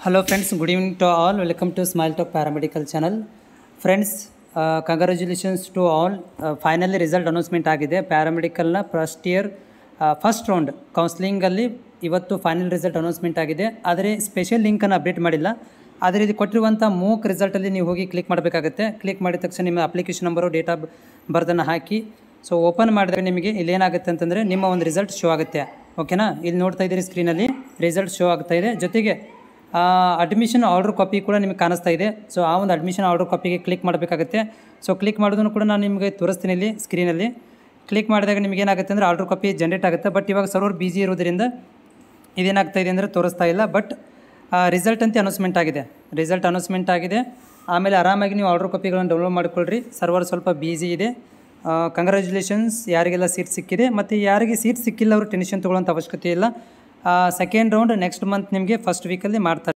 Hello friends, good evening to all. Welcome to Smile Talk Paramedical channel. Friends, congratulations to all. Finally result announcement ಆಗಿದೆ paramedical ನ first year first round counselling ಅಲ್ಲಿ ಇವತ್ತು final result announcement ಆಗಿದೆ. ಆದರೆ special link ಅನ್ನು update ಮಾಡಿಲ್ಲ. ಆದರೆ ಇದು ಕೊಟ್ಟಿರುವಂತ ಮೂಕ್ ರಿಸಲ್ಟ್ ಅಲ್ಲಿ ನೀವು ಹೋಗಿ ಕ್ಲಿಕ್ ಮಾಡಬೇಕಾಗುತ್ತೆ. ಕ್ಲಿಕ್ ಮಾಡಿದ ತಕ್ಷಣ ನಿಮ್ಮ application number date of birth ಅನ್ನು ಹಾಕಿ ಸೊ ಓಪನ್ ಮಾಡಿದ್ರೆ ನಿಮಗೆ ಇಲ್ಲಿ ಏನಾಗುತ್ತೆ ಅಂತಂದ್ರೆ ನಿಮ್ಮ ಒಂದು ರಿಸಲ್ಟ್ ಶೋ ಆಗುತ್ತೆ. ಓಕೆನಾ, ಇಲ್ಲಿ ನೋಡ್ತಾ ಇದ್ದೀರಿ ಸ್ಕ್ರೀನಲ್ಲಿ ರಿಸಲ್ಟ್ ಶೋ ಆಗ್ತಾ ಇದೆ. ಜೊತೆಗೆ ಅಡ್ಮಿಷನ್ ಆರ್ಡರ್ ಕಾಪಿ ಕೂಡ ನಿಮಗೆ ಕಾಣಿಸ್ತಾ ಇದೆ. ಸೊ ಆ ಒಂದು ಅಡ್ಮಿಷನ್ ಆರ್ಡರ್ ಕಾಪಿಗೆ ಕ್ಲಿಕ್ ಮಾಡಬೇಕಾಗುತ್ತೆ. ಸೊ ಕ್ಲಿಕ್ ಮಾಡೋದನ್ನು ಕೂಡ ನಾನು ನಿಮಗೆ ತೋರಿಸ್ತೀನಿ ಇಲ್ಲಿ ಸ್ಕ್ರೀನಲ್ಲಿ. ಕ್ಲಿಕ್ ಮಾಡಿದಾಗ ನಿಮಗೆ ಏನಾಗುತ್ತೆ ಅಂದರೆ ಆರ್ಡರ್ ಕಾಪಿ ಜನ್ರೇಟ್ ಆಗುತ್ತೆ. ಬಟ್ ಇವಾಗ ಸರ್ವರ್ ಬಿಜಿ ಇರೋದ್ರಿಂದ ಇದೇನಾಗ್ತಾ ಇದೆ ಅಂದರೆ ತೋರಿಸ್ತಾ ಇಲ್ಲ. ಬಟ್ ರಿಸಲ್ಟ್ ಅಂತ ಅನೌನ್ಸ್ಮೆಂಟ್ ಆಗಿದೆ. ರಿಸಲ್ಟ್ ಅನೌನ್ಸ್ಮೆಂಟ್ ಆಗಿದೆ. ಆಮೇಲೆ ಆರಾಮಾಗಿ ನೀವು ಆರ್ಡರ್ ಕಾಪಿಗಳನ್ನು ಡೌನ್ಲೋಡ್ ಮಾಡಿಕೊಳ್ಳ್ರಿ. ಸರ್ವರ್ ಸ್ವಲ್ಪ ಬಿಜಿ ಇದೆ. ಕಂಗ್ರ್ಯಾಚುಲೇಷನ್ಸ್ ಯಾರಿಗೆಲ್ಲ ಸೀಟ್ ಸಿಕ್ಕಿದೆ. ಮತ್ತು ಯಾರಿಗೆ ಸೀಟ್ ಸಿಕ್ಕಿಲ್ಲ ಅವರು ಟೆನ್ಷನ್ ತೊಗೊಳ್ಳೋಂಥ ಅವಶ್ಯಕತೆ ಇಲ್ಲ. ಸೆಕೆಂಡ್ ರೌಂಡ್ ನೆಕ್ಸ್ಟ್ ಮಂತ್ ನಿಮಗೆ ಫಸ್ಟ್ ವೀಕಲ್ಲಿ ಮಾಡ್ತಾರೆ.